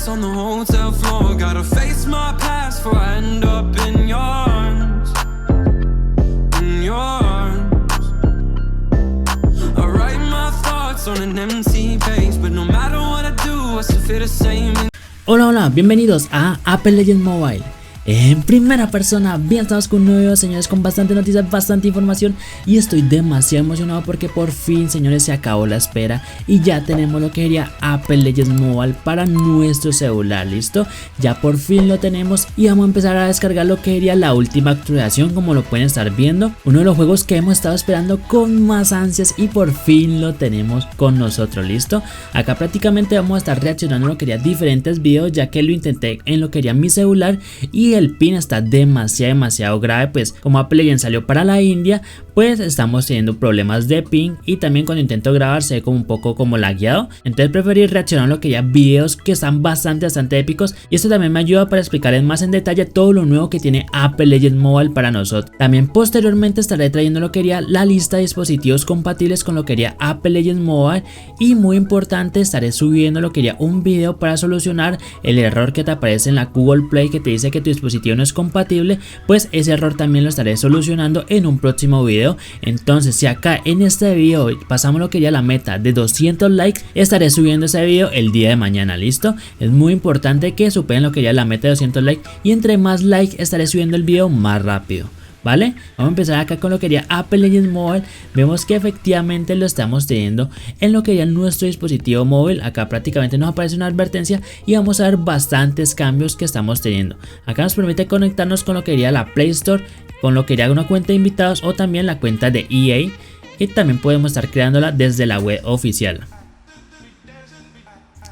glass on the hotel floor. Gotta face my past before I end up in your arms. In your arms. I write my thoughts on an empty page, but no matter what I do, I still feel the same. Hola, bienvenidos a Apex Legends Mobile. En primera persona, bien, estamos con un nuevo video, señores, con bastante noticias, bastante información. Y estoy demasiado emocionado porque por fin, señores, se acabó la espera y ya tenemos lo que sería Apex Legends Mobile para nuestro celular, ¿listo? Ya por fin lo tenemos y vamos a empezar a descargar lo que sería la última actualización, como lo pueden estar viendo. Uno de los juegos que hemos estado esperando con más ansias y por fin lo tenemos con nosotros, ¿listo? Acá prácticamente vamos a estar reaccionando a lo que sería diferentes videos, ya que lo intenté en lo que sería mi celular y el ping está demasiado grave. Pues como Apex Legends salió para la India, pues estamos teniendo problemas de ping y también cuando intento grabar se ve como un poco como lagueado. Entonces preferí reaccionar a lo que ya videos que están bastante épicos, y esto también me ayuda para explicarles más en detalle todo lo nuevo que tiene Apex Legends Mobile para nosotros. También posteriormente estaré trayendo lo que sería la lista de dispositivos compatibles con lo que sería Apex Legends Mobile, y muy importante, estaré subiendo lo que sería un video para solucionar el error que te aparece en la Google Play que te dice que tu dispositivo no es compatible. Pues ese error también lo estaré solucionando en un próximo video. Entonces si acá en este video pasamos lo que sería la meta de 200 likes, estaré subiendo ese video el día de mañana, listo. Es muy importante que superen lo que sería la meta de 200 likes, y entre más likes estaré subiendo el video más rápido, ¿vale? Vamos a empezar acá con lo que sería Apex Legends Mobile. Vemos que efectivamente lo estamos teniendo en lo que sería nuestro dispositivo móvil. Acá prácticamente nos aparece una advertencia y vamos a ver bastantes cambios que estamos teniendo. Acá nos permite conectarnos con lo que sería la Play Store, con lo que sería una cuenta de invitados o también la cuenta de EA, que también podemos estar creándola desde la web oficial.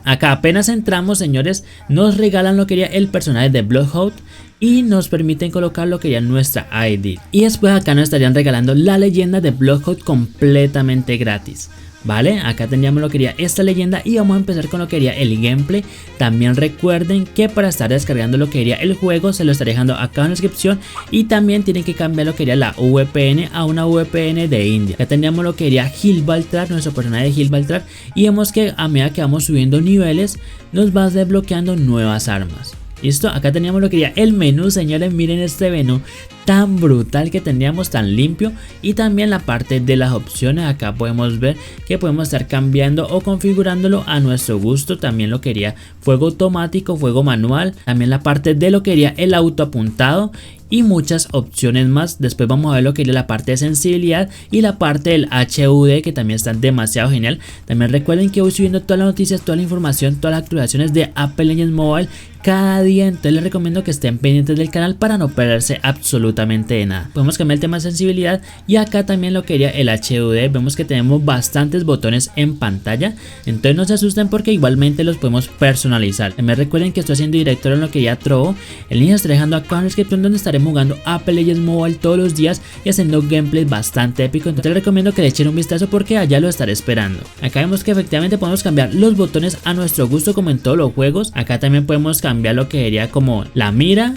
Acá apenas entramos, señores, nos regalan lo que sería el personaje de Bloodhound y nos permiten colocar lo que sería nuestra ID. Y después acá nos estarían regalando la leyenda de Bloodhound completamente gratis, ¿vale? Acá tendríamos lo que sería esta leyenda y vamos a empezar con lo que sería el gameplay. También recuerden que para estar descargando lo que sería el juego se lo estaré dejando acá en la descripción, y también tienen que cambiar lo que sería la VPN a una VPN de India. Acá tendríamos lo que sería Gibraltar, nuestro personaje de Gibraltar, y vemos que a medida que vamos subiendo niveles nos va desbloqueando nuevas armas. ¿Listo? Acá teníamos lo que sería el menú, señores. Miren este menú tan brutal que tendríamos, tan limpio, y también la parte de las opciones. Acá podemos ver que podemos estar cambiando o configurándolo a nuestro gusto. También lo que sería fuego automático, fuego manual, también la parte de lo que sería el auto apuntado y muchas opciones más. Después vamos a ver lo que es la parte de sensibilidad y la parte del HUD, que también están demasiado genial. También recuerden que voy subiendo todas las noticias, toda la información, todas las actualizaciones de Apex Legends Mobile cada día, entonces les recomiendo que estén pendientes del canal para no perderse absolutamente de nada. Podemos cambiar el tema de sensibilidad y acá también lo que sería el HUD. Vemos que tenemos bastantes botones en pantalla, entonces no se asusten porque igualmente los podemos personalizar. También recuerden que estoy haciendo directorio en lo que ya Trovo. El link estaré dejando acá en la descripción, donde estaré jugando Apex Legends Mobile todos los días y haciendo gameplays bastante épicos. Entonces les recomiendo que le echen un vistazo porque allá lo estaré esperando. Acá vemos que efectivamente podemos cambiar los botones a nuestro gusto, como en todos los juegos. Acá también podemos cambiar lo que sería como la mira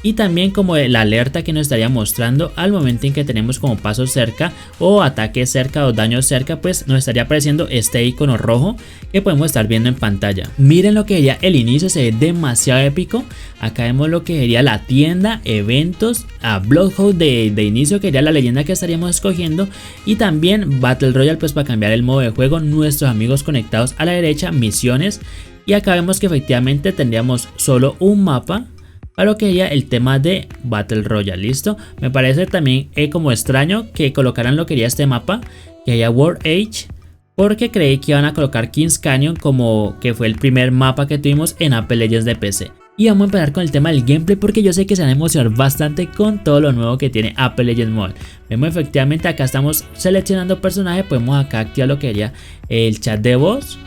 y también como la alerta que nos estaría mostrando al momento en que tenemos como pasos cerca o ataques cerca o daños cerca, pues nos estaría apareciendo este icono rojo que podemos estar viendo en pantalla. Miren lo que sería el inicio, se ve demasiado épico. Acá vemos lo que sería la tienda, eventos, a Bloodhound de inicio, que sería la leyenda que estaríamos escogiendo, y también Battle Royale, pues para cambiar el modo de juego, nuestros amigos conectados a la derecha, misiones, y acá vemos que efectivamente tendríamos solo un mapa para lo que sería el tema de Battle Royale. Listo, me parece también como extraño que colocaran lo que sería este mapa, que haya World Age, porque creí que iban a colocar Kings Canyon, como que fue el primer mapa que tuvimos en Apex Legends de PC. Y vamos a empezar con el tema del gameplay porque yo sé que se van a emocionar bastante con todo lo nuevo que tiene Apex Legends Mobile. Vemos efectivamente acá estamos seleccionando personaje, podemos acá activar lo que sería el chat de voz.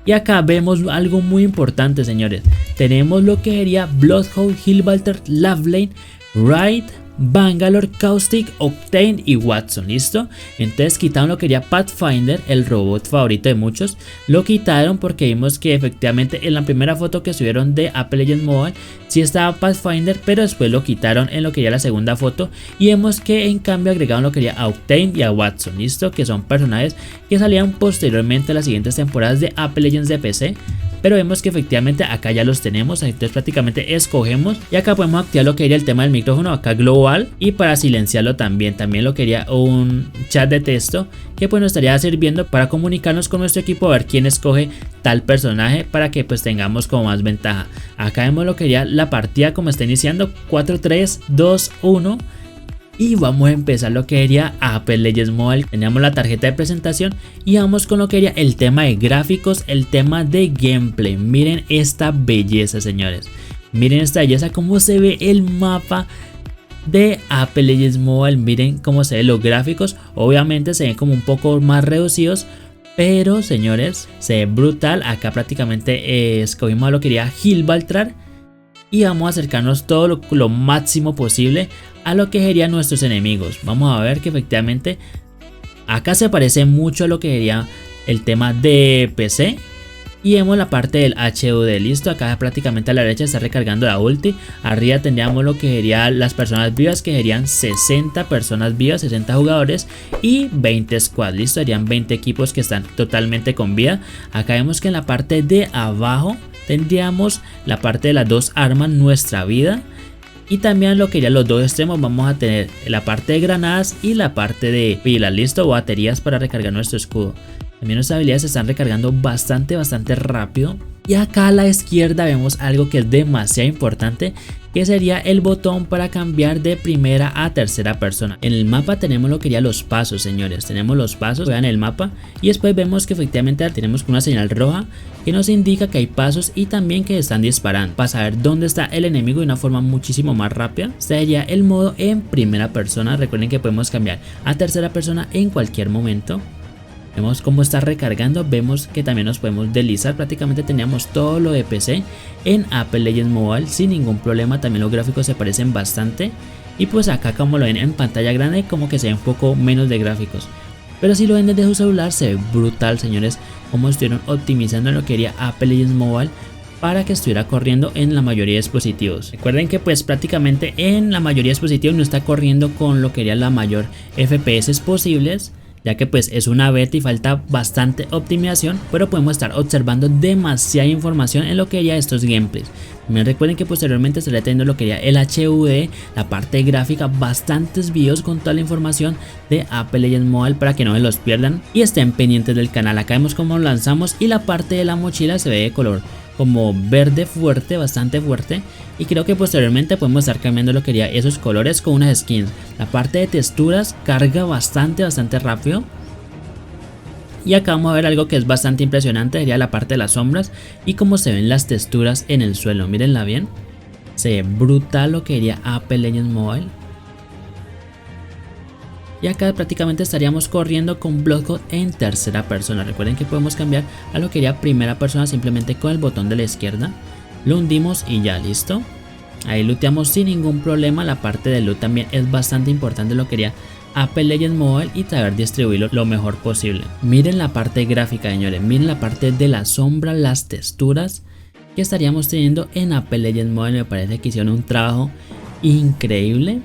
Y acá vemos algo muy importante, señores. Tenemos lo que sería Bloodhound, Gibraltar, Lovelane, Raid, Bangalore, Caustic, Octane y Watson. ¿Listo? Entonces quitaron lo que sería Pathfinder, el robot favorito de muchos. Lo quitaron porque vimos que efectivamente en la primera foto que subieron de Apex Legends Mobile sí estaba Pathfinder, pero después lo quitaron en lo que sería la segunda foto. Y vemos que en cambio agregaron lo que sería a Octane y a Watson. ¿Listo? Que son personajes que salían posteriormente a las siguientes temporadas de Apex Legends de PC. pero vemos que efectivamente acá ya los tenemos. Entonces prácticamente escogemos y acá podemos activar lo que sería el tema del micrófono acá global, y para silenciarlo también lo quería un chat de texto que pues nos estaría sirviendo para comunicarnos con nuestro equipo, a ver quién escoge tal personaje para que pues tengamos como más ventaja. Acá vemos lo que sería la partida como está iniciando, 4, 3, 2, 1. Y vamos a empezar lo que sería Apex Legends Mobile. Tenemos la tarjeta de presentación y vamos con lo que sería el tema de gráficos, el tema de gameplay. Miren esta belleza, señores. Miren esta belleza, cómo se ve el mapa de Apex Legends Mobile. Miren cómo se ven los gráficos. Obviamente se ven como un poco más reducidos, pero señores, se ve brutal. Acá prácticamente escogimos lo que sería Gibraltar y vamos a acercarnos todo lo máximo posible a lo que serían nuestros enemigos. Vamos a ver que efectivamente acá se parece mucho a lo que sería el tema de PC. Y vemos la parte del HUD, listo. Acá prácticamente a la derecha está recargando la ulti. Arriba tendríamos lo que serían las personas vivas, que serían 60 personas vivas, 60 jugadores y 20 squads, listo. Serían 20 equipos que están totalmente con vida. Acá vemos que en la parte de abajo tendríamos la parte de las dos armas, nuestra vida. Y también lo que serían los dos extremos vamos a tener la parte de granadas y la parte de pilas, listo, baterías para recargar nuestro escudo. También nuestras habilidades se están recargando bastante rápido. Y acá a la izquierda vemos algo que es demasiado importante, que sería el botón para cambiar de primera a tercera persona. En el mapa tenemos lo que serían los pasos, señores. Tenemos los pasos, vean el mapa. Y después vemos que efectivamente tenemos una señal roja que nos indica que hay pasos y también que están disparando. Para saber dónde está el enemigo de una forma muchísimo más rápida, sería el modo en primera persona. Recuerden que podemos cambiar a tercera persona en cualquier momento. Vemos cómo está recargando, vemos que también nos podemos deslizar. Prácticamente teníamos todo lo de PC en Apex Legends Mobile sin ningún problema. También los gráficos se parecen bastante. Y pues acá, como lo ven en pantalla grande, como que se ve un poco menos de gráficos. Pero si lo ven desde su celular se ve brutal, señores, como estuvieron optimizando en lo que sería Apex Legends Mobile para que estuviera corriendo en la mayoría de dispositivos. Recuerden que pues prácticamente en la mayoría de dispositivos no está corriendo con lo que sería la mayor FPS posibles, ya que pues es una beta y falta bastante optimización, pero podemos estar observando demasiada información en lo que sería estos gameplays. También recuerden que posteriormente estaré teniendo lo que sería el HUD, la parte gráfica, bastantes videos con toda la información de Apex Legends Mobile para que no se los pierdan y estén pendientes del canal. Acá vemos cómo lo lanzamos y la parte de la mochila se ve de color como verde fuerte, bastante fuerte, y creo que posteriormente podemos estar cambiando lo que sería esos colores con unas skins. La parte de texturas carga bastante rápido. Y acá vamos a ver algo que es bastante impresionante, sería la parte de las sombras y cómo se ven las texturas en el suelo. Mírenla bien, se ve brutal lo que sería Apex Legends Mobile. Y acá prácticamente estaríamos corriendo con Bloodhound en tercera persona. Recuerden que podemos cambiar a lo que sería primera persona simplemente con el botón de la izquierda. Lo hundimos y ya, listo. Ahí looteamos sin ningún problema. La parte de loot también es bastante importante lo que sería Apex Legends Mobile y saber distribuirlo lo mejor posible. Miren la parte gráfica, señores. Miren la parte de la sombra, las texturas que estaríamos teniendo en Apex Legends Mobile. Me parece que hicieron un trabajo increíble.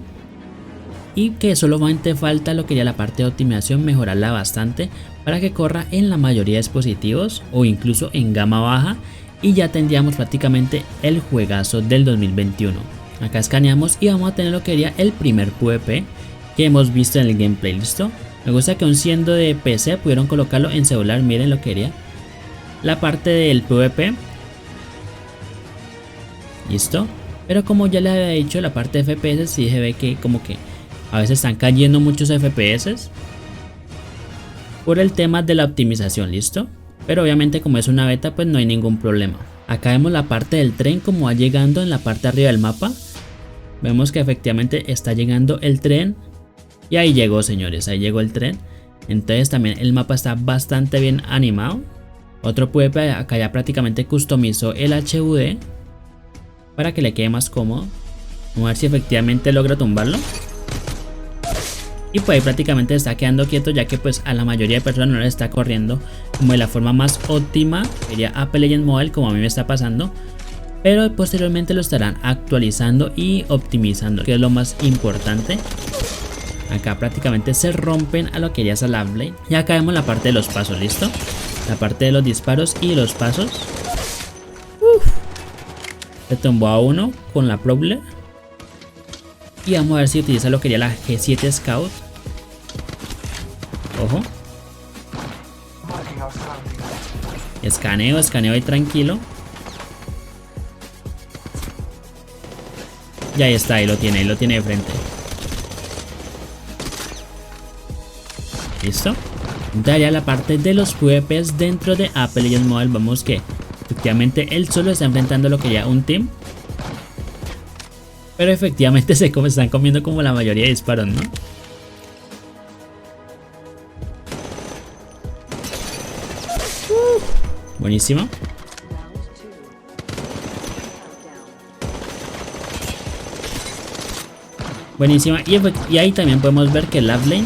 Y que solamente falta lo que sería la parte de optimización, mejorarla bastante para que corra en la mayoría de dispositivos o incluso en gama baja, y ya tendríamos prácticamente el juegazo del 2021. Acá escaneamos y vamos a tener lo que sería el primer PvP que hemos visto en el gameplay, listo. Me gusta que aun siendo de PC pudieron colocarlo en celular. Miren lo que sería la parte del PvP, listo. Pero como ya les había dicho, la parte de FPS sí se ve que como que a veces están cayendo muchos FPS por el tema de la optimización, listo. Pero obviamente como es una beta pues no hay ningún problema. Acá vemos la parte del tren como va llegando en la parte de arriba del mapa. Vemos que efectivamente está llegando el tren. Y ahí llegó, señores, ahí llegó el tren. Entonces también el mapa está bastante bien animado. Otro PvP, acá ya prácticamente customizó el HUD para que le quede más cómodo. Vamos a ver si efectivamente logra tumbarlo. Y pues ahí prácticamente está quedando quieto, ya que pues a la mayoría de personas no le está corriendo como de la forma más óptima. Sería Apex Legends Mobile, como a mí me está pasando. Pero posteriormente lo estarán actualizando y optimizando, que es lo más importante. Acá prácticamente se rompen a lo que ya es la Blade. Y acá vemos la parte de los pasos, listo. La parte de los disparos y los pasos. Se tumbó a uno con la Prowler. Y vamos a ver si utiliza lo que sería la G7 Scout. Ojo. Escaneo, escaneo ahí tranquilo. Y ahí está, ahí lo tiene de frente. ¿Listo? Daría la parte de los PvPs dentro de Apex Legends Mobile. Vamos que efectivamente él solo está enfrentando lo que sería un team. Pero efectivamente se están comiendo como la mayoría de disparos, ¿no? Buenísimo. Buenísima. Y ahí también podemos ver que la lane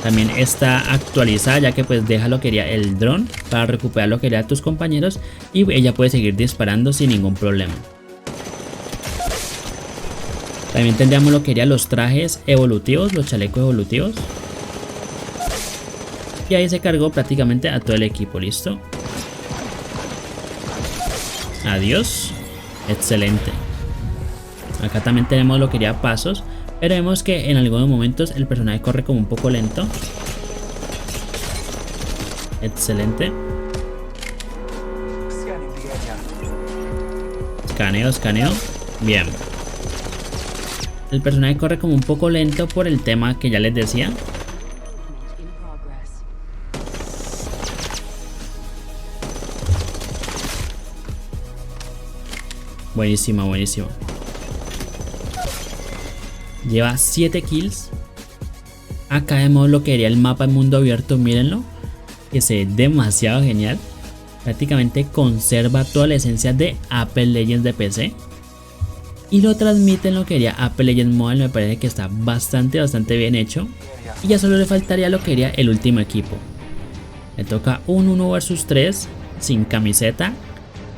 también está actualizada, ya que pues deja lo que sería el dron para recuperar lo que sería a tus compañeros. Y ella puede seguir disparando sin ningún problema. También tendríamos lo que serían los trajes evolutivos, los chalecos evolutivos. Y ahí se cargó prácticamente a todo el equipo, listo. Adiós. Excelente. Acá también tenemos lo que sería pasos, pero vemos que en algunos momentos el personaje corre como un poco lento. Excelente. Escaneo, escaneo. Bien. El personaje corre como un poco lento por el tema que ya les decía. Buenísimo, buenísimo. Lleva 7 kills. Acá vemos lo que sería el mapa en mundo abierto, mírenlo. Que se ve demasiado genial. Prácticamente conserva toda la esencia de Apex Legends de PC. Y lo transmite en lo que sería Apex Legends Mobile. Me parece que está bastante bien hecho. Y ya solo le faltaría lo que sería el último equipo. Le toca un 1 vs 3 sin camiseta.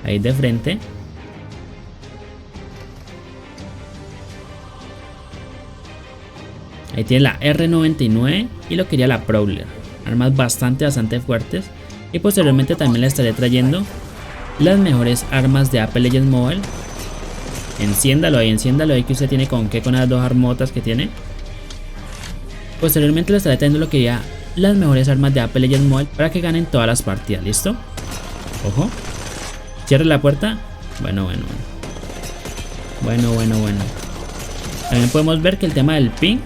Ahí de frente. Ahí tiene la R99 y lo que sería la Prowler. Armas bastante fuertes. Y posteriormente también le estaré trayendo las mejores armas de Apex Legends Mobile. Enciéndalo ahí que usted tiene con las dos armotas que tiene. Posteriormente le estaré trayendo lo que sería las mejores armas de Apex Legends Mobile para que ganen todas las partidas, ¿listo? Ojo. Cierre la puerta. Bueno. También podemos ver que el tema del ping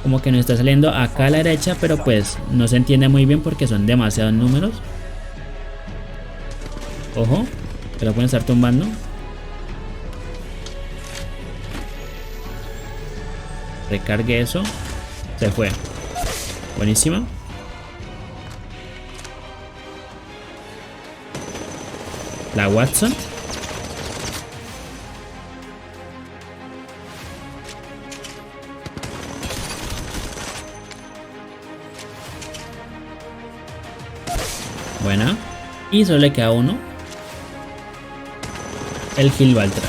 como que nos está saliendo acá a la derecha, pero pues no se entiende muy bien porque son demasiados números. Ojo, que lo pueden estar tumbando. Recargue eso. Se fue. Buenísima. La Watson. Buena. Y solo le queda uno. El Gibraltar.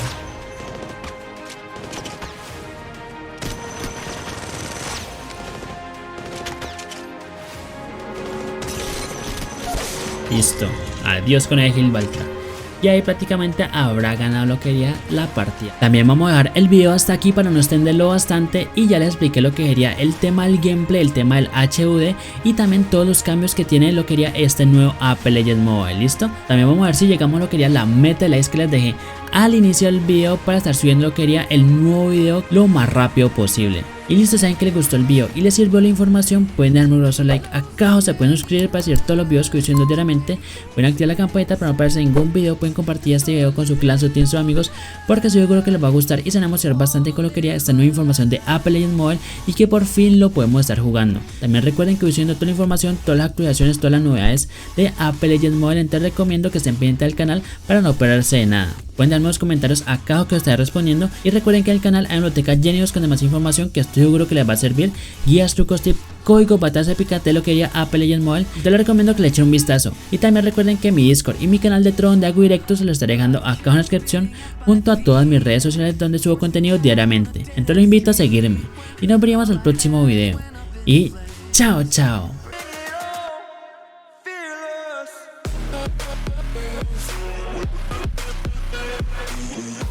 Listo. Adiós con el Gibraltar. Y ahí prácticamente habrá ganado lo que sería la partida. También vamos a dejar el video hasta aquí para no extenderlo bastante. Y ya les expliqué lo que sería el tema del gameplay, el tema del HUD y también todos los cambios que tiene lo que sería este nuevo Apex Legends Mobile. ¿Listo? También vamos a ver si llegamos a lo que sería la meta de likes que les dejé al inicio del video para estar subiendo lo que sería el nuevo video lo más rápido posible. Y listo, saben que les gustó el video y les sirvió la información, pueden darme un grosso like acá o se pueden suscribir para recibir todos los videos que voy subiendo diariamente. Pueden activar la campanita para no perderse ningún video, pueden compartir este video con su clan, su team, sus amigos, porque estoy seguro que les va a gustar y se van a emocionar bastante con lo que sería esta nueva información de Apex Legends Mobile y que por fin lo podemos estar jugando. También recuerden que voy subiendo toda la información, todas las actualizaciones, todas las novedades de Apex Legends Mobile, entonces recomiendo que estén pendientes del canal para no perderse de nada. Pueden darme los comentarios acá que os estaré respondiendo y recuerden que en el canal hay una biblioteca llena con demás información que estoy seguro que les va a servir, guías, trucos, tips, código, batallas épicas de lo que sería Apex Legends Mobile. Yo les recomiendo que le echen un vistazo y también recuerden que mi Discord y mi canal de Tron donde hago directos se lo estaré dejando acá en la descripción junto a todas mis redes sociales donde subo contenido diariamente. Entonces los invito a seguirme y nos veremos al próximo video y chao. me.